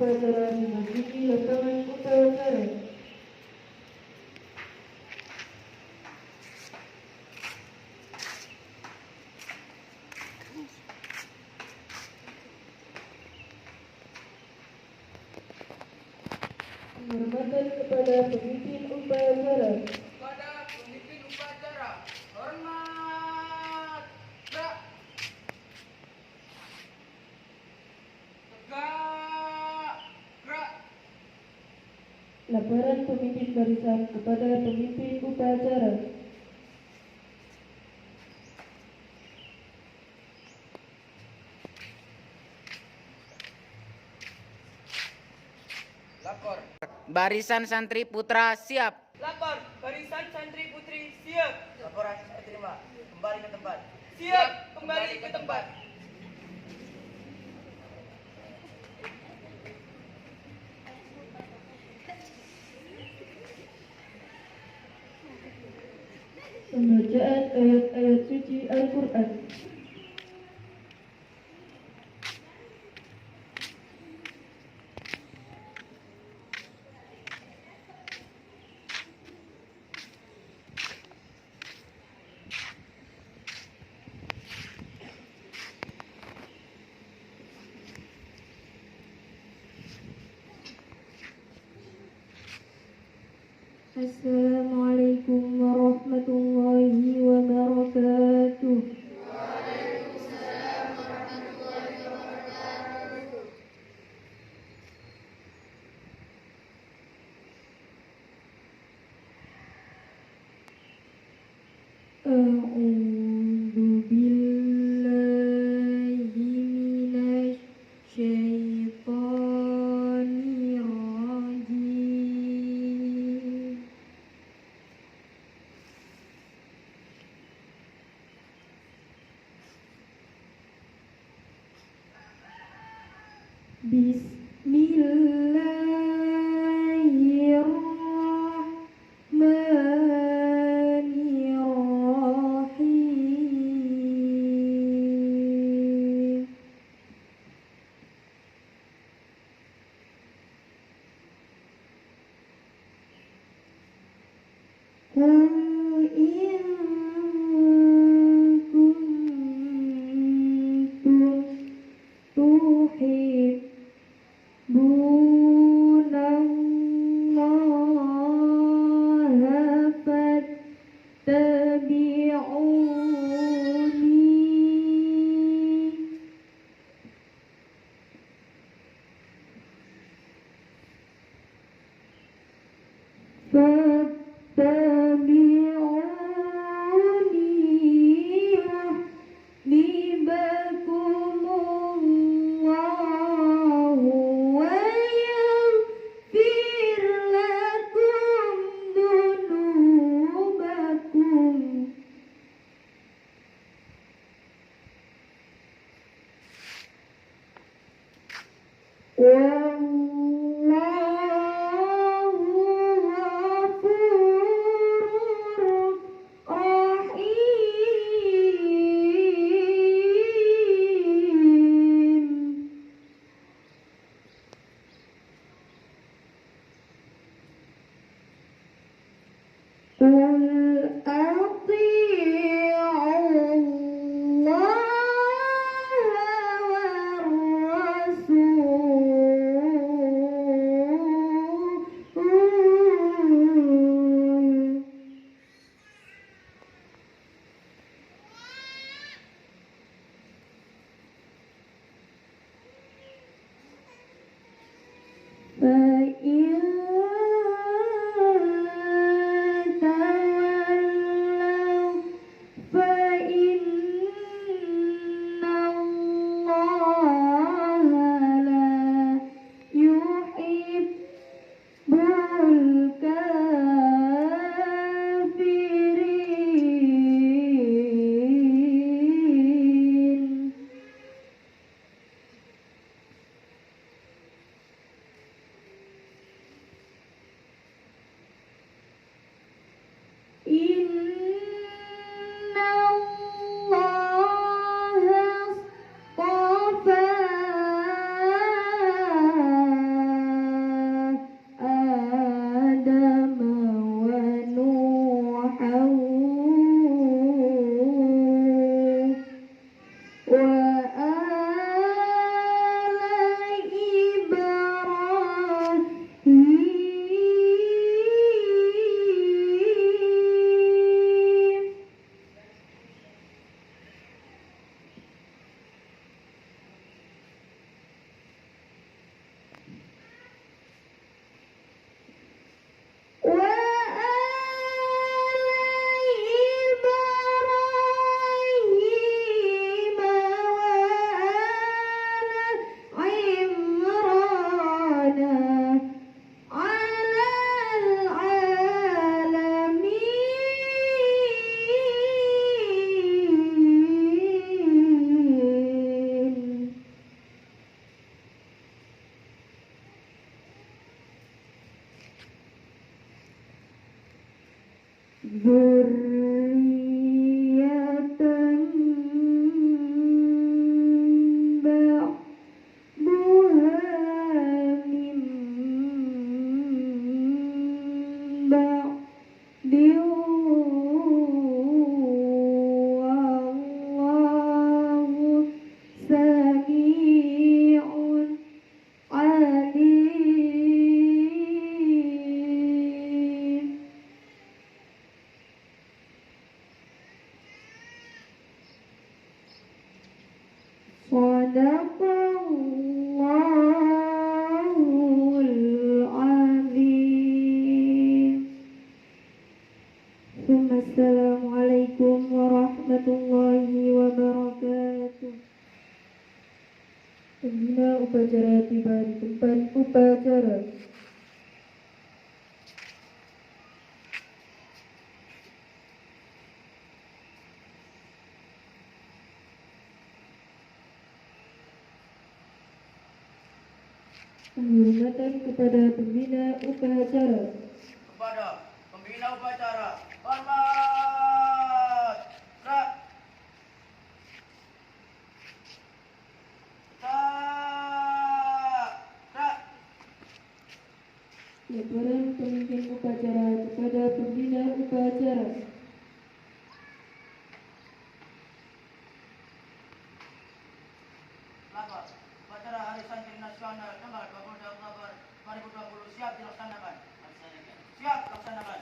upacara memasuki lapangan upacara. Penghormatan kepada pemimpin upacara. Kepada pemimpin upacara, hormat, gerak, tegak, gerak. Laporan pemimpin barisan kepada pemimpin upacara. Lapor. Barisan santri putra siap. Lapor. Barisan santri putri siap. Laporan saya terima. Kembali ke tempat. Siap, kembali ke tempat. Pembacaan ayat-ayat suci Al-Quran. Assalamualaikum warahmatullahi wabarakatuh. A'udzu billahi minasy syaithanir rajim. Bismillahirrahmanirrahim. Qul in kuntum tuhibbunallaha fattabi'uni fattabi'uni Sadaqallahul azim. Assalamualaikum warahmatullahi wabarakatuh. Pembina upacara tiba di tempat upacara. Penghormatan kepada pembina upacara. Kepada pembina upacara, hormat. Gerak. Gerak. Laporan pemimpin upacara kepada pembina upacara. Lapor. Upacara Hari Santri Nasional tanggal 22 Oktober 2020 siap dilaksanakan. Siap dilaksanakan.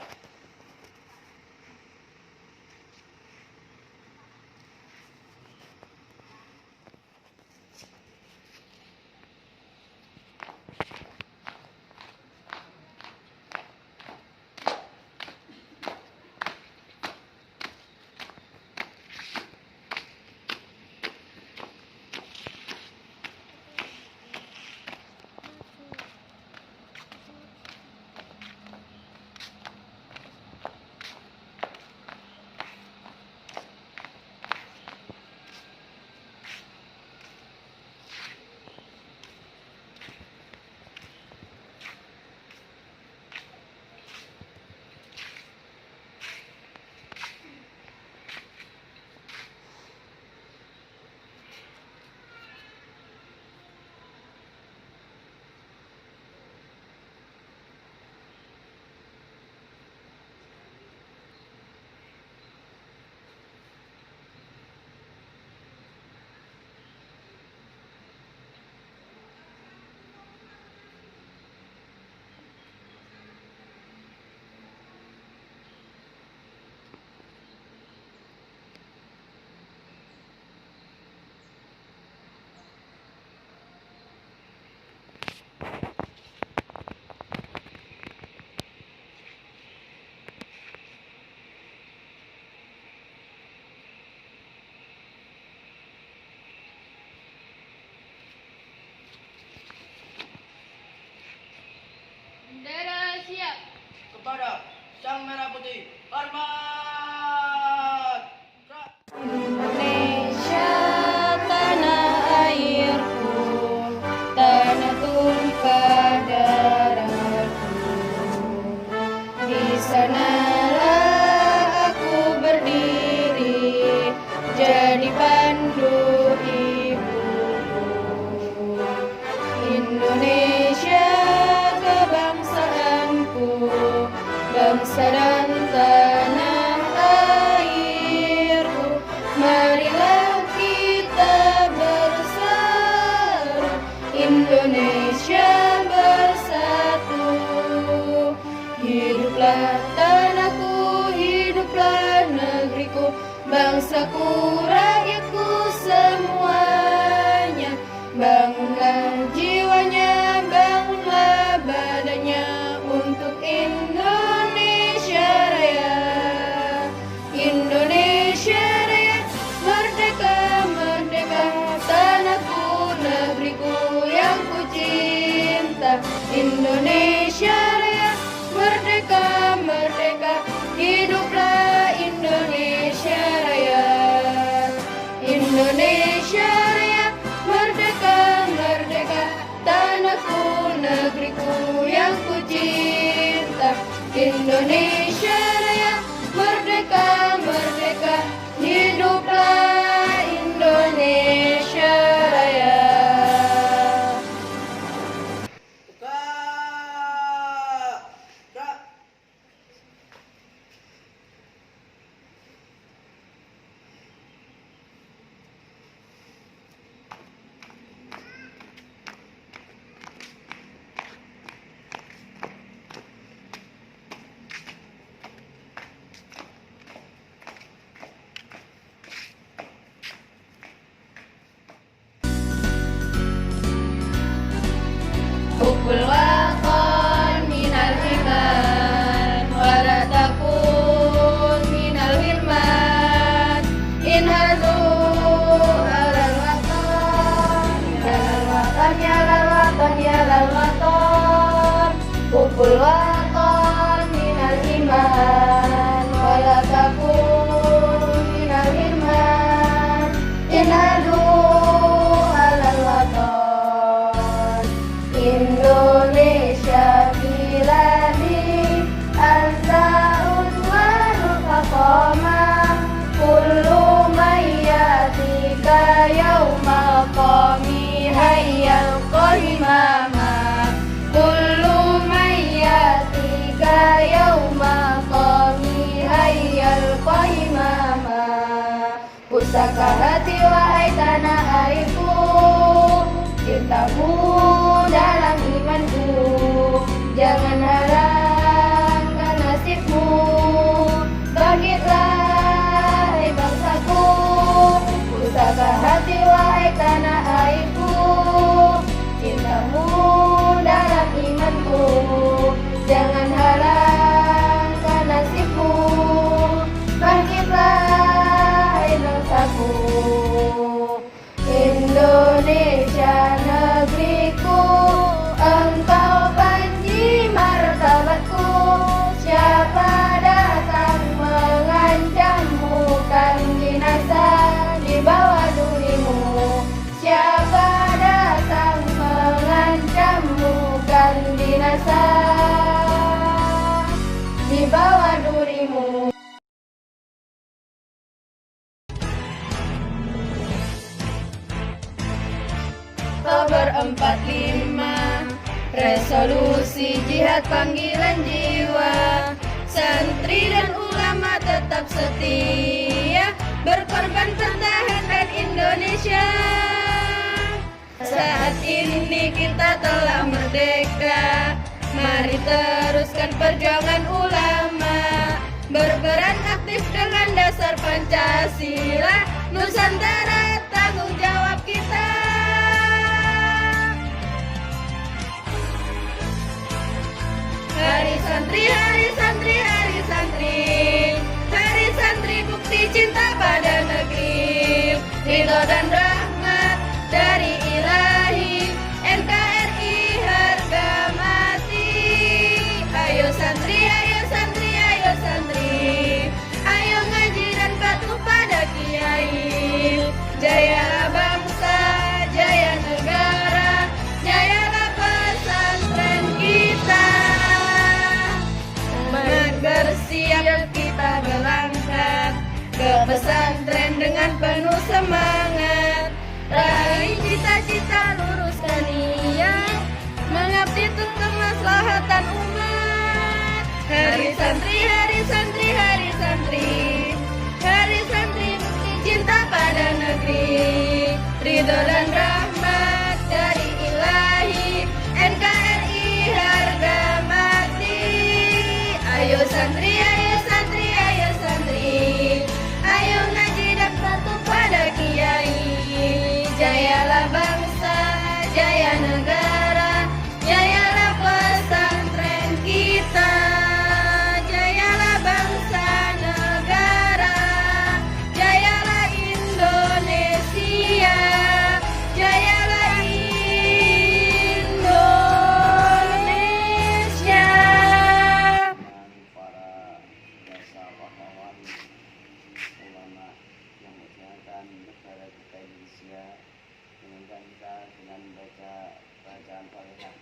Bendera siap. Kepada Sang Merah Putih, hormat. Gerak. Indonesia tanah airku, tanah tumpah darahku. Di sanalah aku berdiri, jadi pandu ibuku. Indonesia kebangsaanku, bangsa dan tanah airku. Marilah kita bersatu, Indonesia bersatu. Hiduplah tanahku, hiduplah negeriku, bangsaku, rakyatku semuanya. Bangunlah jiwanya, bangunlah badannya untuk Indonesia Raya. Indonesia Raya, merdeka, merdeka, tanahku, negeriku yang ku cinta. Indonesia Raya, merdeka, merdeka, hiduplah Indonesia Raya. Indonesia Raya, merdeka, merdeka, tanahku, negeriku yang ku cinta. Indonesia Raya, merdeka, merdeka, hiduplah Indonesia Raya. Gerak. Pusaka hati wahai tanah airku, cintamu dalam imanku. Jangan harapkan nasibmu, bangkitlah hai bangsaku. Pusaka hati wahai tanah airku, cintamu dalam imanku. Jangan harapkan nasibmu, bangkitlah hai bangsaku. Indonesia negeriku, engkau panji martabatku. Siapa datang mengancammu, kan binasa di bawah durimu. Siapa datang mengancammu, kan binasa di bawah durimu. Oktober 45, resolusi jihad panggilan jiwa. Santri dan ulama tetap setia, berkorban pertahanan Indonesia. Saat ini kita telah merdeka, mari teruskan perjuangan ulama. Berperan aktif dengan dasar Pancasila, Nusantara tanggung jawab kita. Hari santri, hari santri, hari santri, hari santri bukti cinta pada negeri. Ridho dan rahmat dari Ilahi, NKRI harga mati. Ayo santri, ayo santri, ayo santri, ayo ngaji dan patuh pada kiai. Jayalah bangsa, jaya negara, jayalah pesantren kita. Bersiap kita berangkat ke pesantren dengan penuh semangat. Raih cita-cita, luruskan niat, mengabdi untuk kemaslahatan umat. Hari santri, hari santri, hari santri, hari santri bukti cinta pada negeri. Ridho dan rahmat dari Ilahi, NKRI harga mati. Ayo santri, ayo santri, ayo santri, ayo ngaji dan patuh pada kiai. Jayalah bangsa, jaya negara, jayalah pesantren kita. Jayalah bangsa negara, jayalah Indonesia, jayalah Indonesia. Para biasa pahlawan ulama yang menjalankan negara kita Indonesia, mengingatkan kita dengan baca bacaan Fatihah.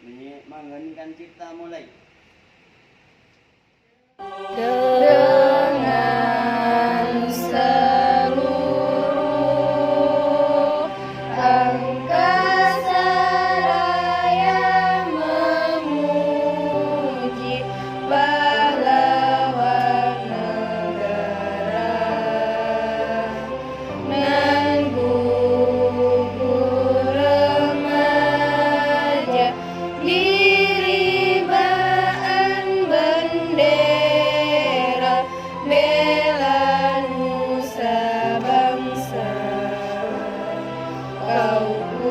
Mengingatkan cipta mulai. Dengan seluruh angkasa raya memuji pahlawan negara, nan gugur remaja diribaan bendera, bela nusa bangsa. Kau ku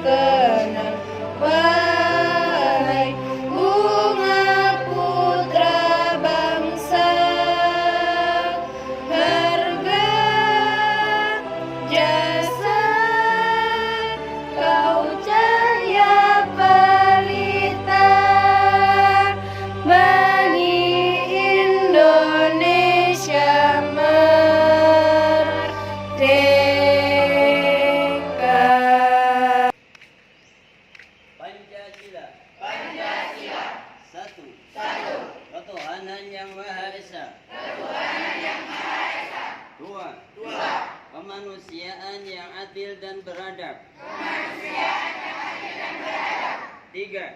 kenal wahai bunga putra bangsa, harga jasa kau cahaya pelita bagi Indonesia merdeka. Pancasila. Satu. Ketuhanan yang Maha Esa. Dua. Kemanusiaan yang adil dan beradab. Tiga.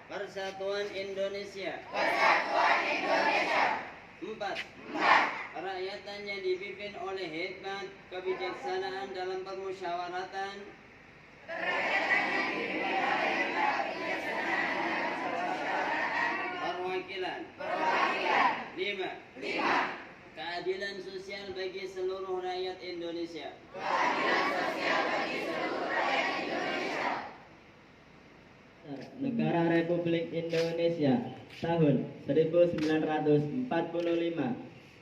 Persatuan Indonesia. Empat. Kerakyatan yang dipimpin oleh hikmat, kebijaksanaan dalam permusyawaratan. Perwakilan. 5. Keadilan sosial bagi seluruh rakyat Indonesia. Negara Republik Indonesia tahun 1945.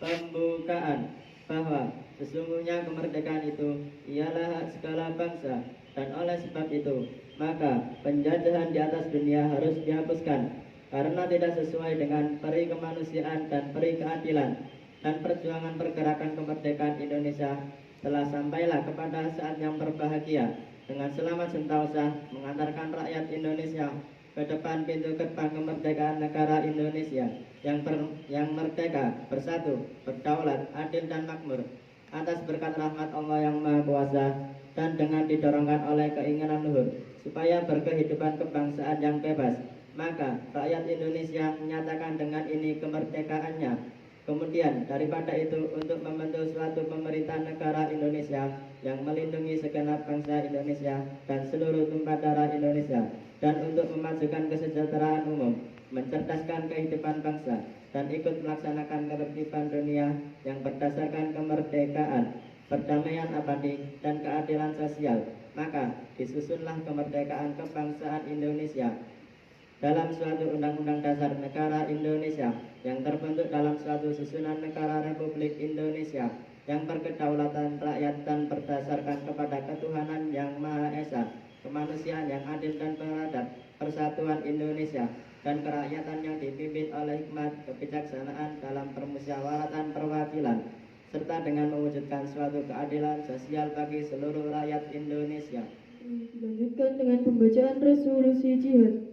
Pembukaan bahwa sesungguhnya kemerdekaan itu ialah hak segala bangsa, dan oleh sebab itu maka penjajahan di atas dunia harus dihapuskan karena tidak sesuai dengan peri kemanusiaan dan peri keadilan, dan perjuangan pergerakan kemerdekaan Indonesia telah sampailah kepada saat yang berbahagia dengan selamat sentosa mengantarkan rakyat Indonesia ke depan pintu gerbang kemerdekaan negara Indonesia yang merdeka, bersatu, berdaulat, adil dan makmur atas berkat rahmat Allah yang Maha Kuasa, dan dengan didorongkan oleh keinginan luhur supaya berkehidupan kebangsaan yang bebas, maka rakyat Indonesia menyatakan dengan ini kemerdekaannya. Kemudian daripada itu untuk membentuk suatu pemerintah negara Indonesia yang melindungi segenap bangsa Indonesia dan seluruh tumpah darah Indonesia, dan untuk memajukan kesejahteraan umum, mencerdaskan kehidupan bangsa, dan ikut melaksanakan ketertiban dunia yang berdasarkan kemerdekaan, perdamaian abadi, dan keadilan sosial, maka disusunlah kemerdekaan kebangsaan Indonesia dalam suatu Undang-Undang Dasar Negara Indonesia yang terbentuk dalam suatu susunan negara Republik Indonesia yang berkedaulatan rakyat dan berdasarkan kepada ketuhanan yang Maha Esa, kemanusiaan yang adil dan beradab, persatuan Indonesia, dan kerakyatan yang dipimpin oleh hikmat kebijaksanaan dalam permusyawaratan perwakilan, serta dengan mewujudkan suatu keadilan sosial bagi seluruh rakyat Indonesia. Dilanjutkan dengan pembacaan resolusi jihad.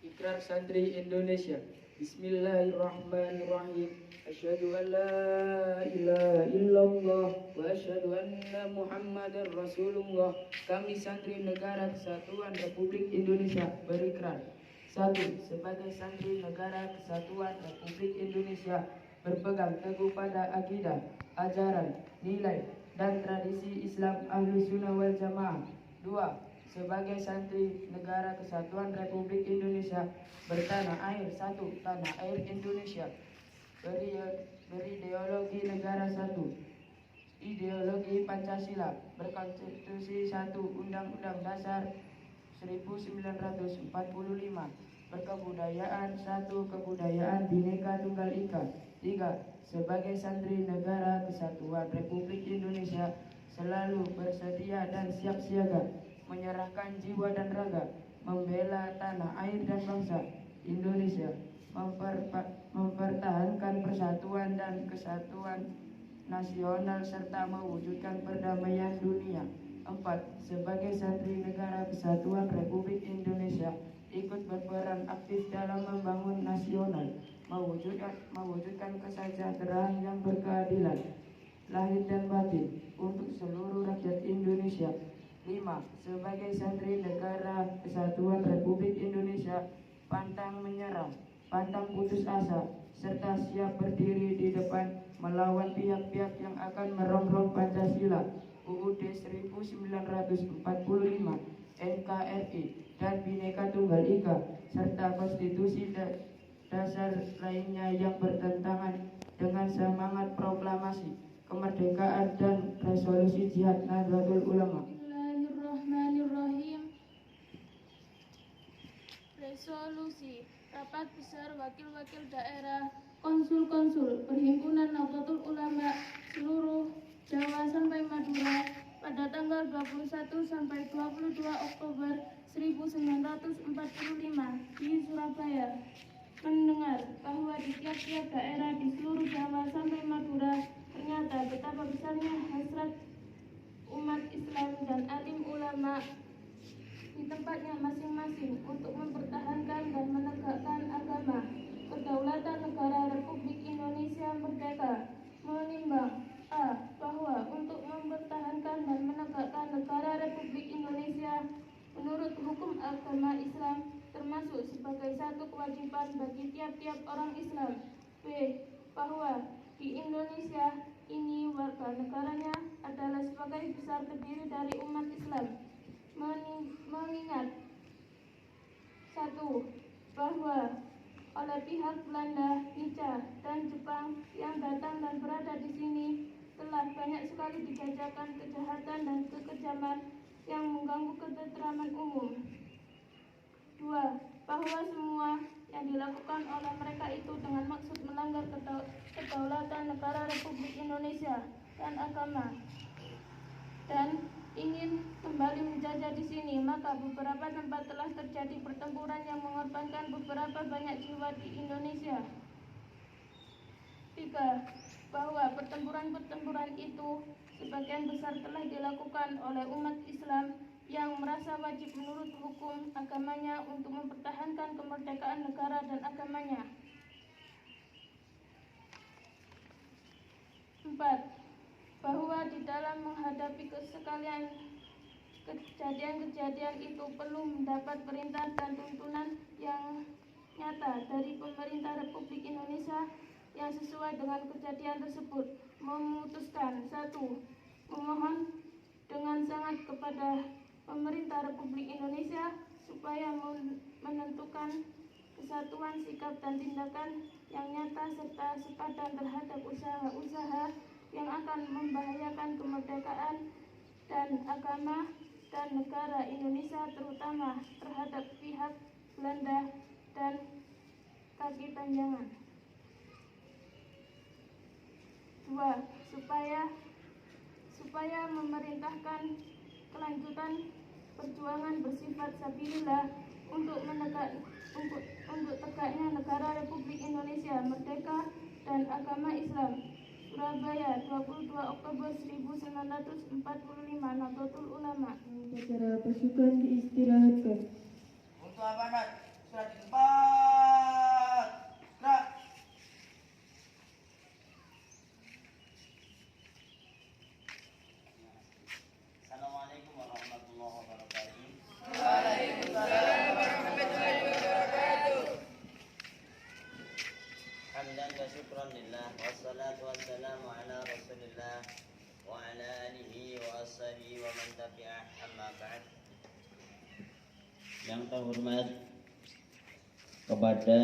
Ikrar Santri Indonesia. Bismillahirrahmanirrahim. Asyhadu an la ilaha illallah wa asyhadu anna Muhammadar Rasulullah. Kami santri Negara Kesatuan Republik Indonesia berikrar. 1. Sebagai santri Negara Kesatuan Republik Indonesia berpegang teguh pada akidah, ajaran, nilai, dan tradisi Islam Ahlus Sunnah wal Jamaah. 2. Sebagai santri Negara Kesatuan Republik Indonesia bertanah air. 1. Tanah air Indonesia. Berideologi negara. 1. Ideologi Pancasila. Berkonstitusi 1. Undang-Undang Dasar 1945. Berkebudayaan. 1. Kebudayaan Bhinneka Tunggal Ika. 3. Sebagai santri Negara Kesatuan Republik Indonesia selalu bersedia dan siap siaga menyerahkan jiwa dan raga membela tanah air dan bangsa Indonesia, mempertahankan persatuan dan kesatuan nasional serta mewujudkan perdamaian dunia. 4. Sebagai santri Negara Kesatuan Republik Indonesia ikut berperan aktif dalam membangun nasional, mewujudkan kesejahteraan yang berkeadilan lahir dan batin untuk seluruh rakyat Indonesia. 5. Sebagai santri Negara Kesatuan Republik Indonesia pantang menyerah, pantang putus asa, serta siap berdiri di depan melawan pihak-pihak yang akan merongrong Pancasila, UUD 1945, NKRI, dan Bhinneka Tunggal Ika, serta konstitusi dasar lainnya yang bertentangan dengan semangat proklamasi kemerdekaan dan resolusi jihad Nahdlatul Ulama. Bismillahirrahmanirrahim. Resolusi Rapat Besar Wakil-Wakil Daerah Konsul-Konsul Perhimpunan Nahdlatul Ulama seluruh Jawa sampai Madura pada tanggal 21 sampai 22 Oktober 1945 di Surabaya mendengar bahwa di tiap-tiap daerah di seluruh Jawa sampai Madura ternyata betapa besarnya hasrat umat Islam dan alim ulama di tempatnya masing-masing untuk mempertahankan dan menegakkan agama, kedaulatan negara Republik Indonesia merdeka, menimbang a. bahwa untuk mempertahankan dan menegakkan negara Republik Indonesia menurut hukum agama Islam termasuk kewajiban bagi tiap-tiap orang Islam. B. Bahwa di Indonesia ini warga negaranya adalah sebagai besar terdiri dari umat Islam. Mengingat 1. Bahwa oleh pihak Belanda, Nica, dan Jepang yang datang dan berada di sini telah banyak sekali dijajakan kejahatan dan kekejaman yang mengganggu ketentraman umum. 2. Bahwa semua yang dilakukan oleh mereka itu dengan maksud melanggar kedaulatan negara Republik Indonesia dan agama dan ingin kembali menjajah di sini, maka beberapa tempat telah terjadi pertempuran yang mengorbankan beberapa banyak jiwa di Indonesia. 3. Bahwa pertempuran-pertempuran itu sebagian besar telah dilakukan oleh umat Islam yang merasa wajib menurut hukum agamanya untuk mempertahankan kemerdekaan negara dan agamanya. 4. Bahwa di dalam menghadapi sekalian kejadian-kejadian itu perlu mendapat perintah dan tuntunan yang nyata dari pemerintah Republik Indonesia yang sesuai dengan kejadian tersebut. Memutuskan 1. Memohon dengan sangat kepada pemerintah Republik Indonesia supaya menentukan kesatuan sikap dan tindakan yang nyata serta sepadan terhadap usaha-usaha yang akan membahayakan kemerdekaan dan agama dan negara Indonesia, terutama terhadap pihak Belanda dan kaki tanjangan. 2. Supaya memerintahkan kelanjutan perjuangan bersifat sabilillah untuk tegaknya negara Republik Indonesia merdeka dan agama Islam. Surabaya, 22 Oktober 1945, Nahdlatul Ulama. Upacara pasukan diistirahatkan. Untuk amanat surat di tempat. Gerak. Assalamualaikum warahmatullahi wabarakatuh. Hamdan wa syukran lillah wassalatu wassalamu ala rasulillah wa ala alihi wa ashabihi wa man tabi'ah, amma ba'd. Yang terhormat kepada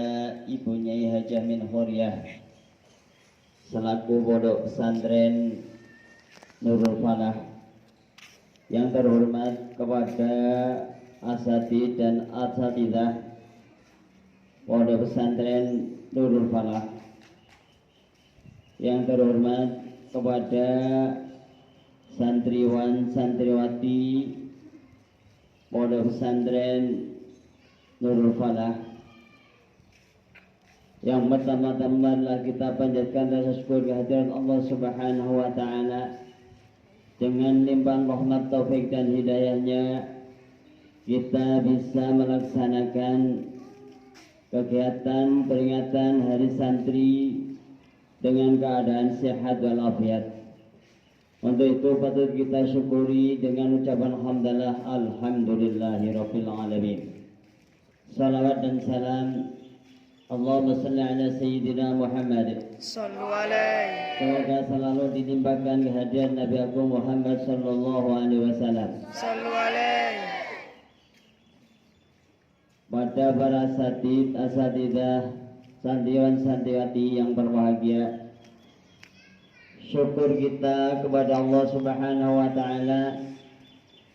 Ibu Nyai Hajah Min Khoriah selaku pondok pesantren Nurul Falah, yang terhormat kepada asatidz dan asatidzah pondok pesantren Nurul Falah, yang terhormat kepada santriwan santriwati pondok pesantren Nurul Falah, yang pertama-tama kita panjatkan rasa syukur kehadirat Allah Subhanahu wa taala. Dengan limpahan rahmat, taufik dan hidayahnya kita bisa melaksanakan kegiatan peringatan Hari Santri dengan keadaan sehat walafiat. Untuk itu patut kita syukuri dengan ucapan hamdalah alhamdulillahirabbil alamin. Salawat dan salam Allahumma salli ala Sayyidina Muhammad. Sallu alaihi. Semoga selalu ditimpakan kehadiran Nabi Agung Muhammad sallallahu alaihi wasallam. Sallu alaihi. Pada para asatidz, asatidzah, santriwan santriwati yang berbahagia, syukur kita kepada Allah Subhanahu wa taala.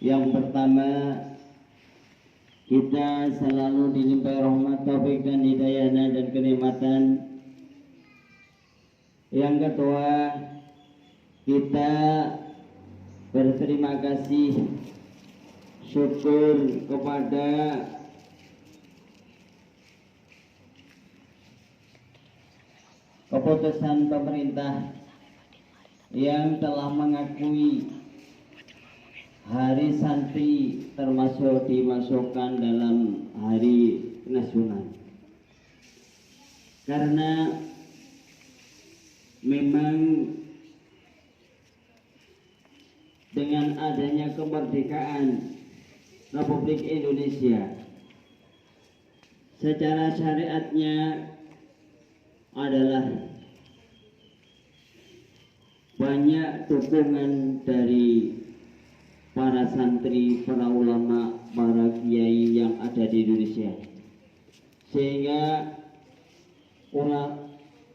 Yang pertama, kita selalu dilimpahi rahmat, taufik dan hidayahnya dan kenikmatan. Yang kedua, kita berterima kasih, syukur kepada keputusan pemerintah yang telah mengakui Hari Santri termasuk dimasukkan dalam hari nasional. Karena memang dengan adanya kemerdekaan Republik Indonesia secara syariatnya adalah banyak dukungan dari para santri, para ulama, para kiai yang ada di Indonesia, sehingga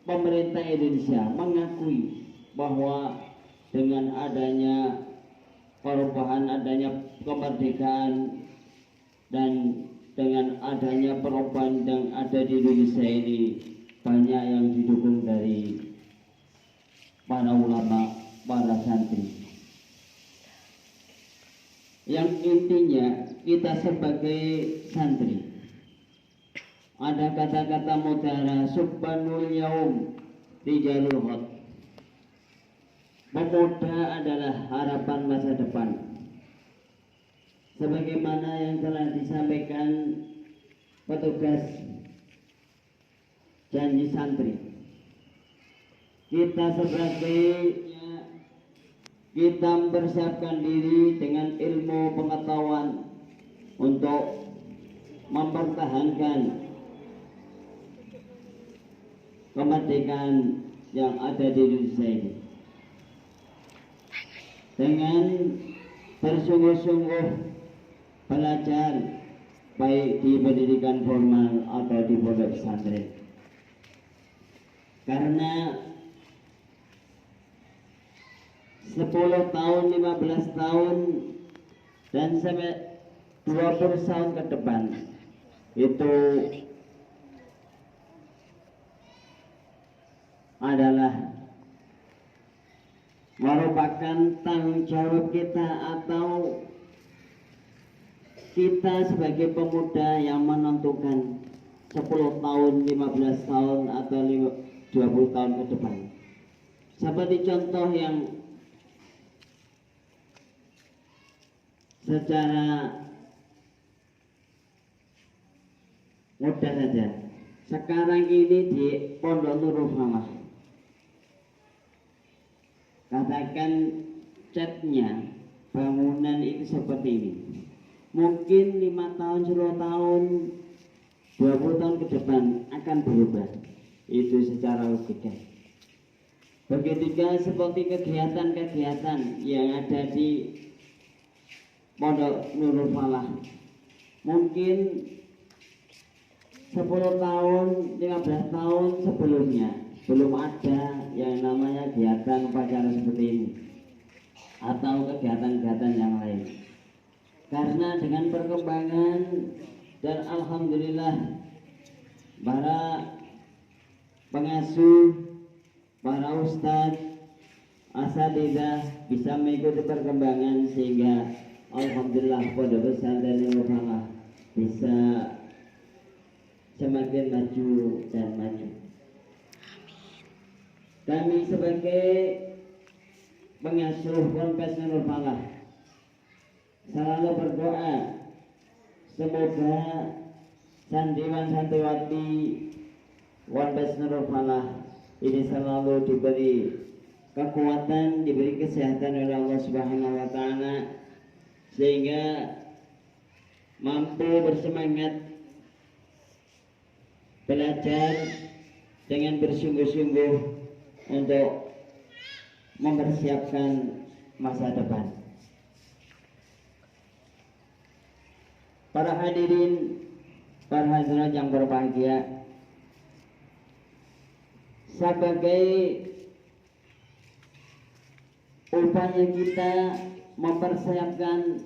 pemerintah Indonesia mengakui bahwa dengan adanya perubahan, adanya kemerdekaan, dan dengan adanya perubahan yang ada di Indonesia ini, banyak yang didukung dari para ulama, para santri. Yang intinya kita sebagai santri, ada kata-kata mutiara subhanul yaum rijalul ghad. Pemuda adalah harapan masa depan, sebagaimana yang telah disampaikan petugas janji santri. Kita kita mempersiapkan diri dengan ilmu pengetahuan untuk mempertahankan kemerdekaan yang ada di Indonesia ini, dengan bersungguh-sungguh belajar baik di pendidikan formal atau di pondok pesantren. Karena 10 tahun, 15 tahun, dan sampai 20 tahun ke depan itu adalah merupakan tanggung jawab kita, atau kita sebagai pemuda yang menentukan 10 tahun, 15 tahun, atau 20 tahun ke depan. Seperti contoh yang secara mudah saja, sekarang ini di Pondok Nurul Falah, katakan catnya bangunan itu seperti ini, mungkin 5 tahun, 10 tahun, 20 tahun ke depan akan berubah. Itu secara logika. Begitu juga seperti kegiatan-kegiatan yang ada di Pondok Nurul Falah, mungkin 10 tahun, 15 tahun sebelumnya belum ada yang namanya kegiatan upacara seperti ini atau kegiatan-kegiatan yang lain. Karena dengan perkembangan dan alhamdulillah para pengasuh, para ustadz, asatidzah bisa mengikuti perkembangan, sehingga alhamdulillah Pondok Pesantren Nurul Falah bisa semakin maju dan maju. Kami sebagai pengasuh Ponpes Nurul Falah selalu berdoa semoga santriwan santriwati Ponpes Nurul Falah ini selalu diberi kekuatan, diberi kesehatan oleh Allah Subhanahu wa taala, sehingga mampu bersemangat belajar dengan bersungguh-sungguh untuk mempersiapkan masa depan. Para hadirin, para hadirat yang berbahagia, sebagai upaya kita mempersiapkan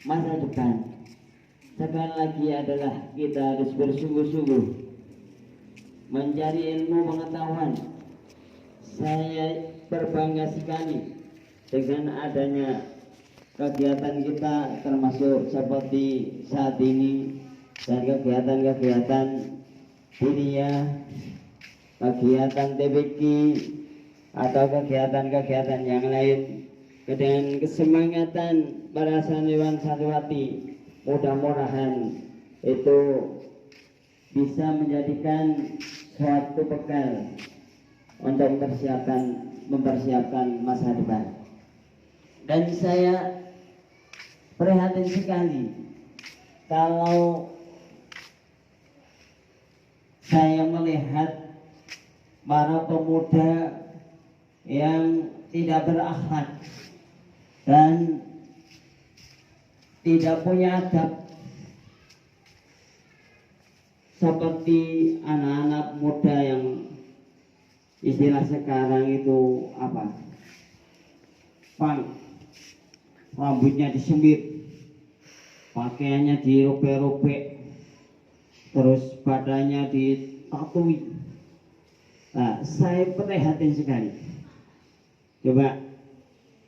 masa depan, sekali lagi adalah kita harus bersungguh-sungguh mencari ilmu pengetahuan. Saya berbangga sekali dengan adanya kegiatan kita, termasuk seperti saat ini, dan kegiatan-kegiatan dunia, kegiatan TBK, atau kegiatan-kegiatan yang lain, dengan kesemangatan para santriwan santriwati. Mudah-mudahan itu bisa menjadikan suatu bekal untuk mempersiapkan masa depan. Dan saya prihatin sekali kalau saya melihat para pemuda yang tidak berakhlak dan tidak punya adab, seperti anak-anak muda yang istilah sekarang itu apa? Punk. Rambutnya disemir, pakaiannya dirobek-robek, terus badannya ditatui. Nah, saya prihatin sekali. Coba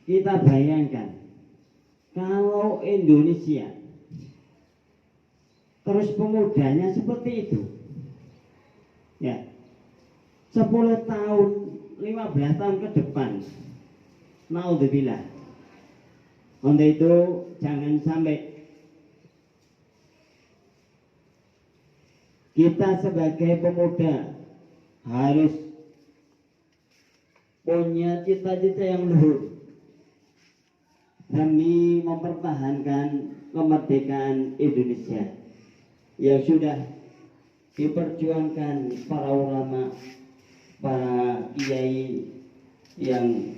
kita bayangkan kalau Indonesia terus pemudanya seperti itu, ya, 10 tahun, 15 tahun ke depan, naudzubillah. Untuk itu jangan sampai kita sebagai pemuda harus punya cita-cita yang luhur demi mempertahankan kemerdekaan Indonesia yang sudah diperjuangkan para ulama, para kiai yang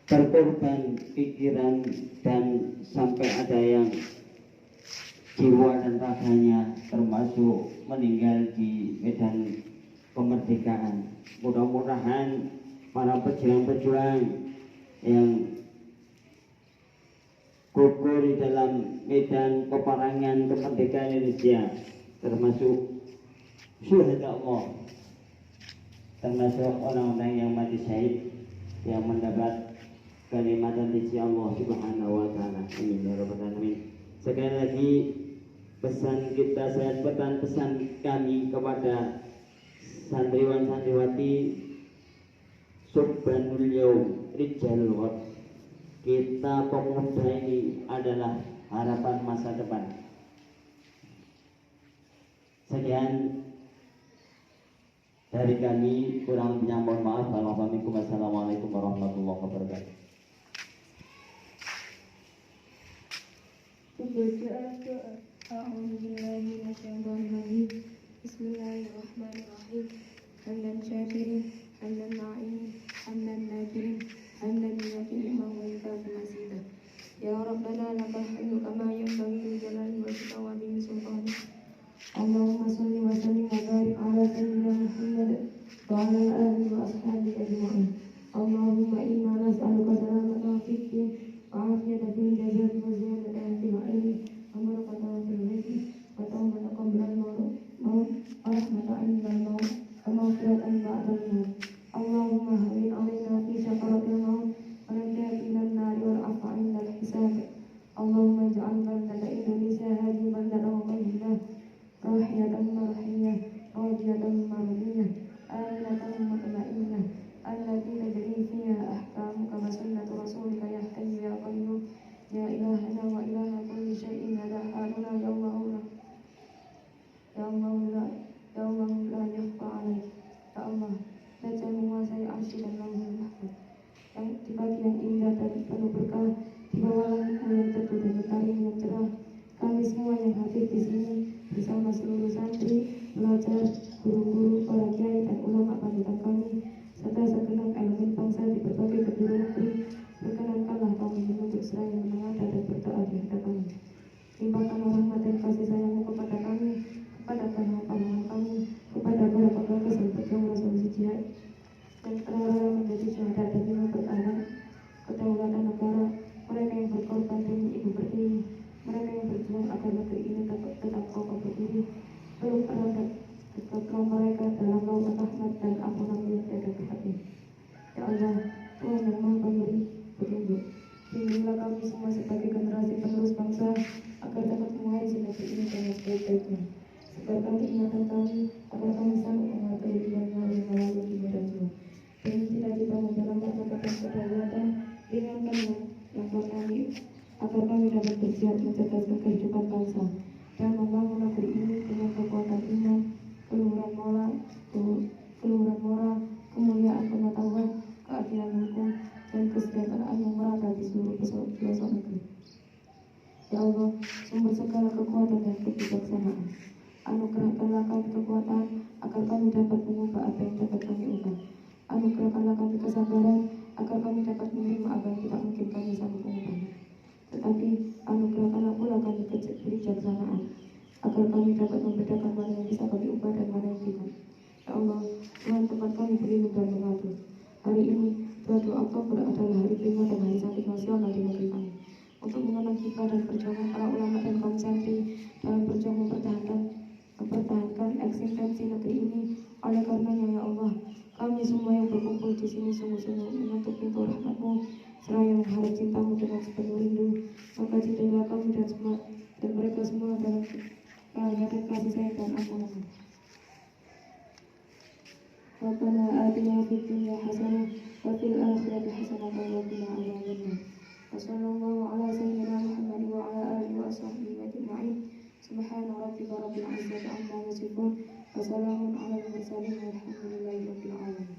berkorban pikiran dan sampai ada yang jiwa dan raganya termasuk meninggal di medan kemerdekaan. Mudah-mudahan para pejuang-pejuang yang gugur di dalam medan peperangan kemerdekaan Indonesia, termasuk syuhada Allah, termasuk orang-orang yang mati syahid, yang mendapat kenikmatan di sisi Allah Subhanahu wa taala. Amin ya rabbal alamin. Sekali lagi pesan kita, saya pesan kami kepada santriwan santriwati Subhanul Yaum Rijal Wad. Kita pemuda ini adalah harapan masa depan. Sekian dari kami, kurang lebihnya mohon maaf. Wassalamualaikum warahmatullahi wabarakatuh. Pembacaan doa. A'udzubillahi minasyaitonirrajim. Bismillahirrahmanirrahim. Hamdan syakirin, hamdan na'imin, hamdan najirin, hamdan yuwafi'u wa yukafi masidah. Ya Rabbana lakal hamdu kama yanbaghi li jalali wajhika wa li sultanik. Allahumma shalli wa sallim wa barik ala sayyidina Muhammad wa ala alihi wa ashabihi ajma'in. Allahumma inna nas'aluka salamatan fid din wa afiyatan fil jasad wa ziyadatan fil ilmi wa barakatan fil rizqi wa tawbatan qabla al-maut wa rahmatan 'inda al-maut wa maghfiratan ba'da al-maut. Allahumma hawwin 'alaina fi sakaratil maut wa najjina minan nari wal 'afwa 'inda al-hisab. Allahumma ij'al balada Indonesia hadhihi balatan thayyibah rahiyatan marhiyah radiyatan mardiyah aminatan mutma'innah allati tajri fiha ahkamu kama sunnatu rasulika ya hayyu ya qayyum ya ilahana wa ilaha kulli syai'in hada haluna ya Allah ya Allah ya Allah la yakhfa 'alaik. Ya Allah, dan saya menguasai arsy dan lauhul mahfuz yang di pagi yang indah dan penuh berkah, di bawah langitmu yang teduh dan mentari yang cerah. Kami semua yang hadir di sini bersama seluruh santri, pelajar, guru-guru, para kiai dan ulama panutan kami, serta segenap elemen bangsa di berbagai penjuru negeri, perkenankanlah kami menunjuk seraya menengadah dan berdoa di hadapan-Mu. Limpahkanlah rahmat dan kasih sayang-Mu kepada kami, kepada pahlawan kami, kepada para penggagas dan pejuang resolusi jihad, dan para menjadi syuhada demi mempertahankan kedaulatan negara, mereka yang berkorban demi ibu pertiwi, mereka yang berjuang agar negeri ini tetap kokoh berdiri, belum terhadap kekal mereka dalam lautan rahmat dan ampunan yang tiada berhenti. Ya Allah, Tuhan yang Maha Pemberi petunjuk, bimbinglah kami semua sebagai generasi penerus bangsa agar dapat mewarisi negeri ini dengan sebaik-baiknya. Sebar kami ingatan kami agar kami sanggup menghargai ribuan yang melalui di medan juang. Dengan cita-cita menjalankan kedaulatan kedaulatan ringankan langkah kami agar kami dapat bersiap mencerdaskan kehidupan bangsa dan membangun negeri ini dengan kekuatan iman, keluhuran moral, kemuliaan pengetahuan, keadilan hukum, dan kesejahteraan yang merata di seluruh pelosok negeri. Ya Allah, sumber segala kekuatan dan kebijaksanaan, Anugerahkanlah kami kekuatan agar kami dapat mengubah apa yang dapat kami ubah. Anugerahkanlah kami kesabaran agar kami dapat menerima apa yang tidak mungkin kami sanggup mengubahnya. Tetapi anugerahkanlah pula kami kebijaksanaan agar kami dapat membedakan mana yang bisa kami ubah dan mana yang tidak. Ya Allah, Tuhan tempat kami berlindung dan mengadu. Hari ini 2 Oktober adalah hari prima dan hari cantik nasional di negeri kami. Untuk mengenang kiprah dan perjuangan para ulama dan kaum santri dalam berjuang mempertahankan eksistensi negeri ini. Oleh karenanya ya Allah, kami semua yang berkumpul di sini sungguh-sungguh mengetuk pintu rahmat-Mu seraya mengharap cinta-Mu dengan sepenuh rindu. Maka cintailah kami dan mereka semua dalam dan kasih sayang dan ampun-Mu. Rabbana atina fid dunya hasanah wa fil akhirati hasanah wa qina adzabannar. Wassallallahu ala sayyidina Muhammad wa ala alihi wa sahbihi ajma'in. Subhana rabbika rabbil izzati amma yasifun wa salamun ala al mursalin walhamdulillahi rabbil alamin.